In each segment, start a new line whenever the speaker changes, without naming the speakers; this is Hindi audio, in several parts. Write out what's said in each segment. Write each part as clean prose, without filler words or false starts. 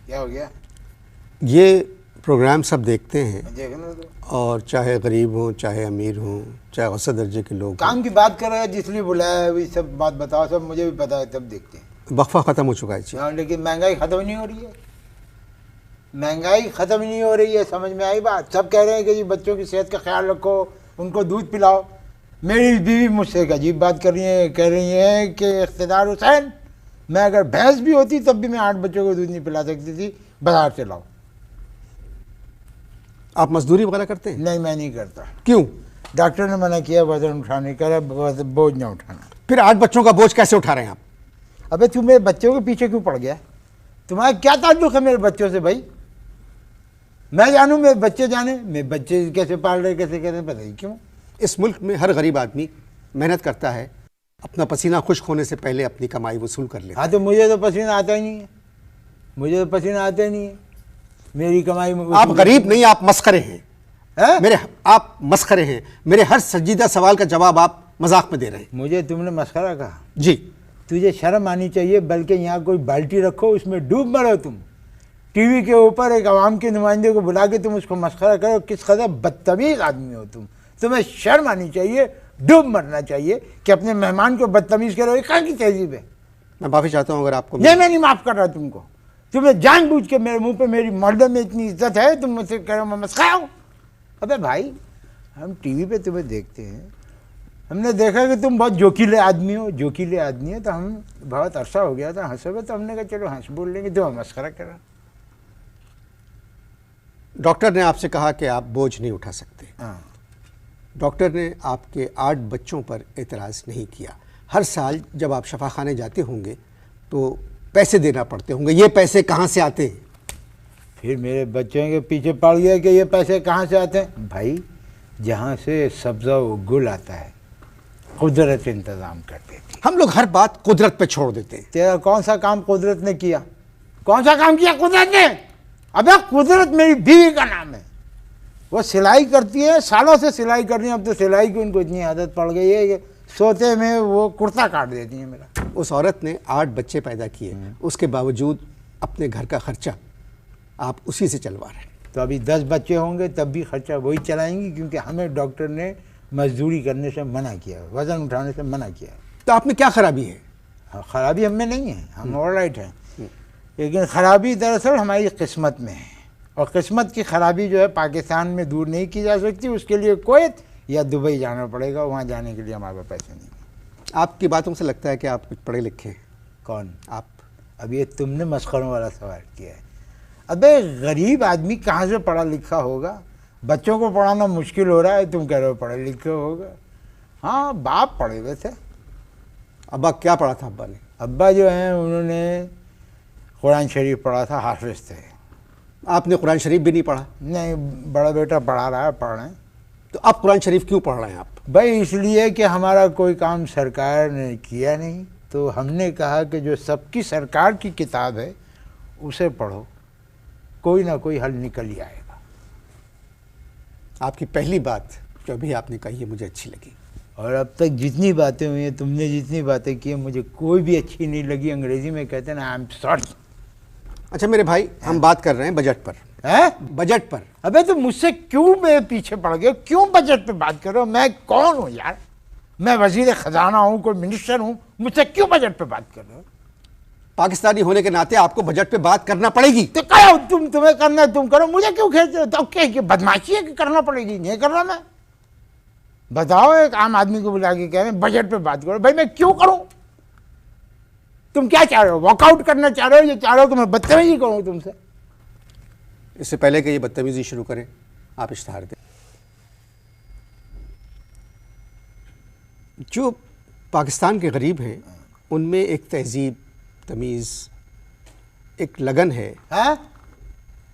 क्या हो गया?
ये प्रोग्राम सब देखते हैं,
देखना तो
और चाहे गरीब हों, चाहे अमीर हों, चाहे औसत दर्जे के लोग हों।
काम की बात कर रहे हैं, जिसलिए बुलाया है वही सब बात बताओ, सब मुझे भी पता है, तब देखते हैं।
वक्फा ख़त्म हो चुका है जी।
हाँ, लेकिन महंगाई ख़त्म नहीं हो रही है, महंगाई ख़त्म नहीं हो रही है। समझ में आई बात? सब कह रहे हैं कि जी बच्चों की सेहत का ख्याल रखो, उनको दूध पिलाओ। मेरी बीवी मुझसे एक अजीब बात कर रही है, कह रही है कि इख्तियार हुसैन, मैं अगर भैंस भी होती तब भी मैं 8 बच्चों को दूध नहीं पिला सकती थी, बाजार से लाओ।
आप मजदूरी वगैरह करते हैं?
नहीं, मैं नहीं करता।
क्यों?
डॉक्टर ने मना किया वजन उठाने का, बोझ ना उठाना।
फिर 8 बच्चों का बोझ कैसे उठा रहे हैं आप?
अबे तू मेरे बच्चों के पीछे क्यों पड़ गया? तुम्हारा क्या ताल्लुक है मेरे बच्चों से भाई? मैं जानूं, मेरे बच्चे जाने, मेरे बच्चे कैसे पाल रहे, कैसे कर रहे, पता ही क्यों।
इस मुल्क में हर गरीब आदमी मेहनत करता है, अपना पसीना खुश्क होने से पहले अपनी कमाई वसूल कर लेता है।
हाँ, तो मुझे तो पसीना आता ही नहीं है, मुझे तो पसीना आता ही नहीं है, मेरी कमाई में।
आप गरीब नहीं, आप मस्खरे हैं।
है?
आप मस्खरे हैं। मेरे हर संजीदा सवाल का जवाब आप मजाक में दे रहे हैं।
मुझे तुमने मस्खरा कहा?
जी।
तुझे शर्म आनी चाहिए, बल्कि यहाँ कोई बाल्टी रखो, उसमें डूब मरो तुम। टीवी के ऊपर एक आवाम के नुमाइंदे को बुला के तुम उसको मस्खरा करो, किस कदर बदतमीज आदमी हो तुम। तुम्हें शर्म आनी चाहिए, डूब मरना चाहिए कि अपने मेहमान को बदतमीज करो। ये कहाँ की तहजीब है?
मैं माफ़ी चाहता हूँ अगर आपको।
नहीं, मैं नहीं माफ़ कर रहा तुमको। तुम्हें जानबूझ के मेरे मुंह पे मेरी मर्दों में इतनी इज्जत है, तुम मुझसे कह रहे हो मैं मस्खरा हूँ? अबे भाई, हम टीवी पे तुम्हें देखते हैं, हमने देखा कि तुम बहुत जोकीले आदमी हो, जोकीले आदमी हो, तो हम बहुत अरसा हो गया था हंसोगे, तो हमने कहा चलो हंस बोल लेंगे, तो मस्खरा करा।
डॉक्टर ने आपसे कहा कि आप बोझ नहीं उठा सकते।
हाँ,
डॉक्टर ने आपके 8 बच्चों पर एतराज़ नहीं किया। हर साल जब आप शफाखाने जाते होंगे तो पैसे देना पड़ते होंगे, ये पैसे कहाँ से आते हैं?
फिर मेरे बच्चों के पीछे पड़ गया कि ये पैसे कहाँ से आते हैं। भाई, जहाँ से सब्ज़ा व गुल आता है, कुदरत इंतज़ाम कर देती है।
हम लोग हर बात कुदरत पे छोड़ देते हैं।
तेरा कौन सा काम कुदरत ने किया? कौन सा काम किया कुदरत ने? अबे कुदरत मेरी बीवी का नाम है, वो सिलाई करती है, सालों से सिलाई कर रही है। अब तो सिलाई की उनको इतनी आदत पड़ गई है कि सोते में वो कुर्ता काट देती है मेरा।
उस औरत ने 8 बच्चे पैदा किए, उसके बावजूद अपने घर का खर्चा आप उसी से चलवा रहे हैं।
तो अभी 10 बच्चे होंगे तब भी खर्चा वही चलाएंगी, क्योंकि हमें डॉक्टर ने मजदूरी करने से मना किया, वज़न उठाने से मना किया।
तो आप में क्या खराबी है?
हाँ, ख़राबी हम में नहीं है, हम ऑलराइट हैं, लेकिन ख़राबी दरअसल हमारी किस्मत में है। और किस्मत की ख़राबी जो है पाकिस्तान में दूर नहीं की जा सकती, उसके लिए कुवैत या दुबई जाना पड़ेगा। वहाँ जाने के लिए हमारे पास पैसे नहीं है।
आपकी बातों से लगता है कि आप कुछ पढ़े लिखे हैं।
कौन?
आप।
अब ये तुमने मस्खरों वाला सवाल किया है। अबे गरीब आदमी कहाँ से पढ़ा लिखा होगा? बच्चों को पढ़ाना मुश्किल हो रहा है, तुम कह रहे हो पढ़े लिखे होगा। हाँ, बाप पढ़े हुए थे।
अब्बा क्या पढ़ा था अब्बा ने?
अब्बा जो हैं उन्होंने कुरान शरीफ पढ़ा था, हाफिज़ थे।
आपने कुरान शरीफ भी नहीं पढ़ा?
नहीं, बड़ा बेटा पढ़ा रहा है, पढ़ रहे हैं।
तो आप कुरान शरीफ क्यों पढ़ रहे हैं आप?
भाई इसलिए कि हमारा कोई काम सरकार ने किया नहीं, तो हमने कहा कि जो सबकी सरकार की किताब है उसे पढ़ो, कोई ना कोई हल निकल ही आएगा।
आपकी पहली बात जो अभी आपने कही है मुझे अच्छी लगी,
और अब तक जितनी बातें हुई हैं, तुमने जितनी बातें की हैं, मुझे कोई भी अच्छी नहीं लगी। अंग्रेजी में कहते हैं ना, आई एम सॉरी।
अच्छा मेरे भाई, हम बात कर रहे हैं बजट पर।
हैं?
बजट पर।
अबे तो मुझसे क्यों मेरे पीछे पड़ गए? क्यों बजट पे बात कर रहे हो? मैं कौन हूँ यार? मैं वजीर खजाना हूँ, कोई मिनिस्टर हूँ, मुझसे क्यों बजट पे बात कर रहे हो?
पाकिस्तानी होने के नाते आपको बजट पे बात करना पड़ेगी।
तो कहो, तुम्हें करना है तुम करो, मुझे क्यों खेलते हो? तो क्या बदमाशी है कि करना पड़ेगी? नहीं कर रहा मैं। बताओ, एक आम आदमी को बुला के कह रहे हैं बजट पे बात करो, भाई मैं क्यों करूं? तुम क्या चाह रहे हो? वॉकआउट करना चाह रहे हो या चाह रहे हो कि मैं बदतमीजी करूं तुमसे?
इससे पहले कि ये बदतमीजी शुरू करें, आप इश्तहार दें। जो पाकिस्तान के गरीब हैं उनमें एक तहजीब, तमीज़, एक लगन है।
हाँ?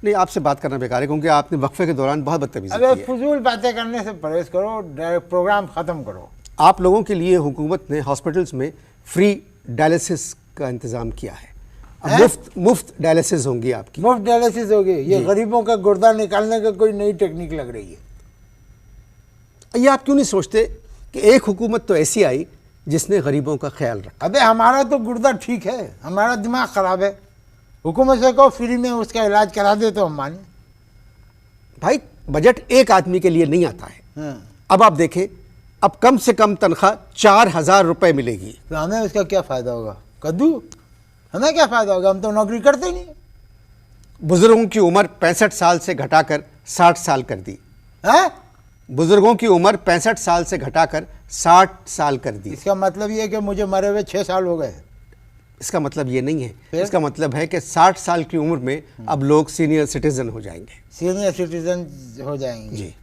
नहीं, आपसे बात करना बेकार है क्योंकि आपने वक्फे के दौरान बहुत बदतमीजी
अबे
की है।
फजूल बातें करने से परहेज करो, प्रोग्राम ख़त्म करो।
आप लोगों के लिए हुकूमत ने हॉस्पिटल्स में फ्री डायलिसिस का इंतज़ाम किया है। अब मुफ्त डायलिसिस होंगी आपकी।
मुफ्त डायलिसिस होगी? ये गरीबों का गुर्दा निकालने का कोई नई टेक्निक लग रही है।
ये आप क्यों नहीं सोचते कि एक हुकूमत तो ऐसी आई जिसने गरीबों का ख्याल रखा?
अबे हमारा तो गुर्दा ठीक है, हमारा दिमाग ख़राब है। हुकूमत से कहो फ्री में उसका इलाज करा दे तो हम माने।
भाई बजट एक आदमी के लिए नहीं आता है।
हाँ।
अब आप देखें, अब कम से कम तनख्वाह 4,000 रुपये मिलेगी,
तो हमें उसका क्या फ़ायदा होगा? कद्दू, हमें क्या फ़ायदा होगा? हम तो नौकरी करते ही नहीं।
बुजुर्गों की उम्र 65 साल से घटाकर 60 साल कर दी।
हैं?
बुजुर्गों की उम्र 65 साल से घटाकर 60 साल कर दी।
इसका मतलब ये है कि मुझे मरे हुए 6 साल हो गए।
इसका मतलब ये नहीं है,
फिर?
इसका मतलब है कि 60 साल की उम्र में अब लोग सीनियर सिटीजन हो जाएंगे।
सीनियर सिटीजन हो जाएंगे
जी।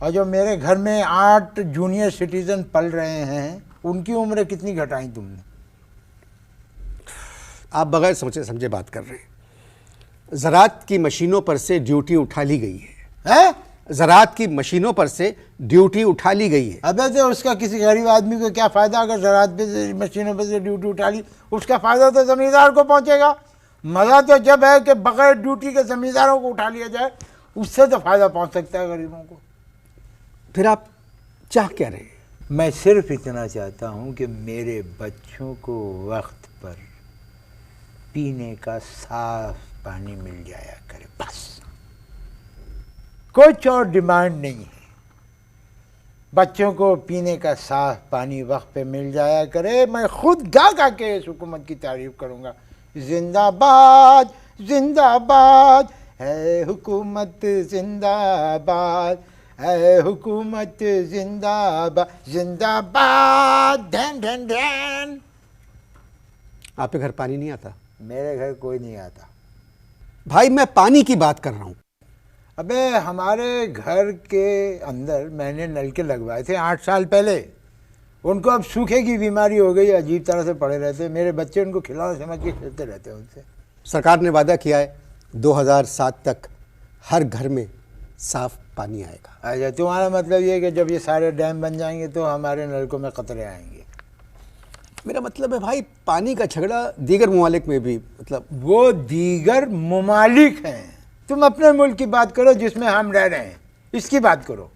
और जो मेरे घर में 8 जूनियर सिटीजन पल रहे हैं, उनकी उम्र कितनी घटाई तुमने?
आप बगैर सोचे समझे बात कर रहे हैं। ज़राअत की मशीनों पर से ड्यूटी उठा ली गई है।
हैं?
ज़राअत की मशीनों पर से ड्यूटी उठा ली गई है।
अबे तो उसका किसी गरीब आदमी को क्या फ़ायदा? अगर ज़राअत पे से मशीनों पे से ड्यूटी उठा ली, उसका फ़ायदा तो ज़मींदार को पहुंचेगा। मज़ा तो जब है कि बगैर ड्यूटी के ज़मींदारों को उठा लिया जाए, उससे तो फ़ायदा पहुंच सकता है गरीबों को।
फिर आप चाह क्या रहे हैं?
मैं सिर्फ इतना चाहता हूं कि मेरे बच्चों को वक्त पर पीने का साफ पानी मिल जाया करे, बस। कुछ और डिमांड नहीं है। बच्चों को पीने का साफ पानी वक्त पे मिल जाया करे। मैं खुद गा गा के इस हुकूमत की तारीफ करूंगा। जिंदाबाद जिंदाबाद है हुकूमत, जिंदाबाद है हुकूमत, जिंदाबाद जिंदाबाद। धन धन धन।
आपके घर पानी नहीं आता?
मेरे घर कोई नहीं आता
भाई, मैं पानी की बात कर रहा हूं।
अबे हमारे घर के अंदर मैंने नलके लगवाए थे 8 साल पहले। उनको अब सूखे की बीमारी हो गई, अजीब तरह से पड़े रहते। मेरे बच्चे उनको खिलाना समझ के खेलते रहते हैं उनसे।
सरकार ने वादा किया है 2007 तक हर घर में साफ पानी आएगा।
अच्छा, तुम्हारा मतलब ये है कि जब ये सारे डैम बन जाएंगे तो हमारे नलकों में कतरे आएंगे?
मेरा मतलब है भाई, पानी का झगड़ा दीगर ममालिक में भी, मतलब
वो दीगर ममालिक हैं। तुम अपने मुल्क की बात करो जिसमें हम रह रहे हैं, इसकी बात करो।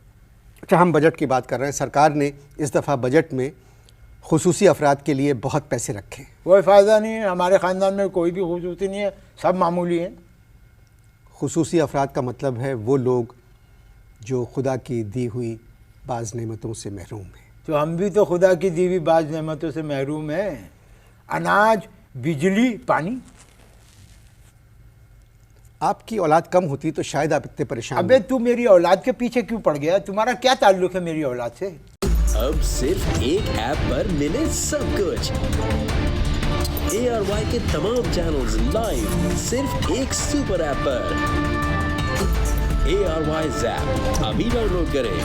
अच्छा, हम बजट की बात कर रहे हैं। सरकार ने इस दफ़ा बजट में खुसूसी अफराद के लिए बहुत पैसे रखे।
कोई फ़ायदा नहीं है। हमारे ख़ानदान में कोई भी खुसूसी नहीं है, सब मामूली हैं।
खुसूसी अफराद का मतलब है वो लोग जो खुदा की दी हुई बाज़ नेमतों से महरूम हैं।
तो हम भी तो खुदा की दी हुई बाज़ नेमतों से महरूम हैं। अनाज, बिजली, पानी।
आपकी औलाद कम होती तो शायद आप इतने परेशान
अबे तू मेरी औलाद के पीछे क्यों पड़ गया? तुम्हारा क्या ताल्लुक है मेरी औलाद से?
अब सिर्फ एक ऐप पर मिले सब कुछ। ARY के तमाम चैनल्स लाइव सिर्फ एक सुपर ऐप पर। ARY Zap अभी डाउनलोड करें।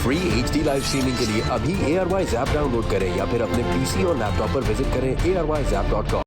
फ्री HD लाइव स्ट्रीमिंग के लिए अभी ARY Zap डाउनलोड करें या फिर अपने PC और लैपटॉप पर विजिट करें arYzap.com।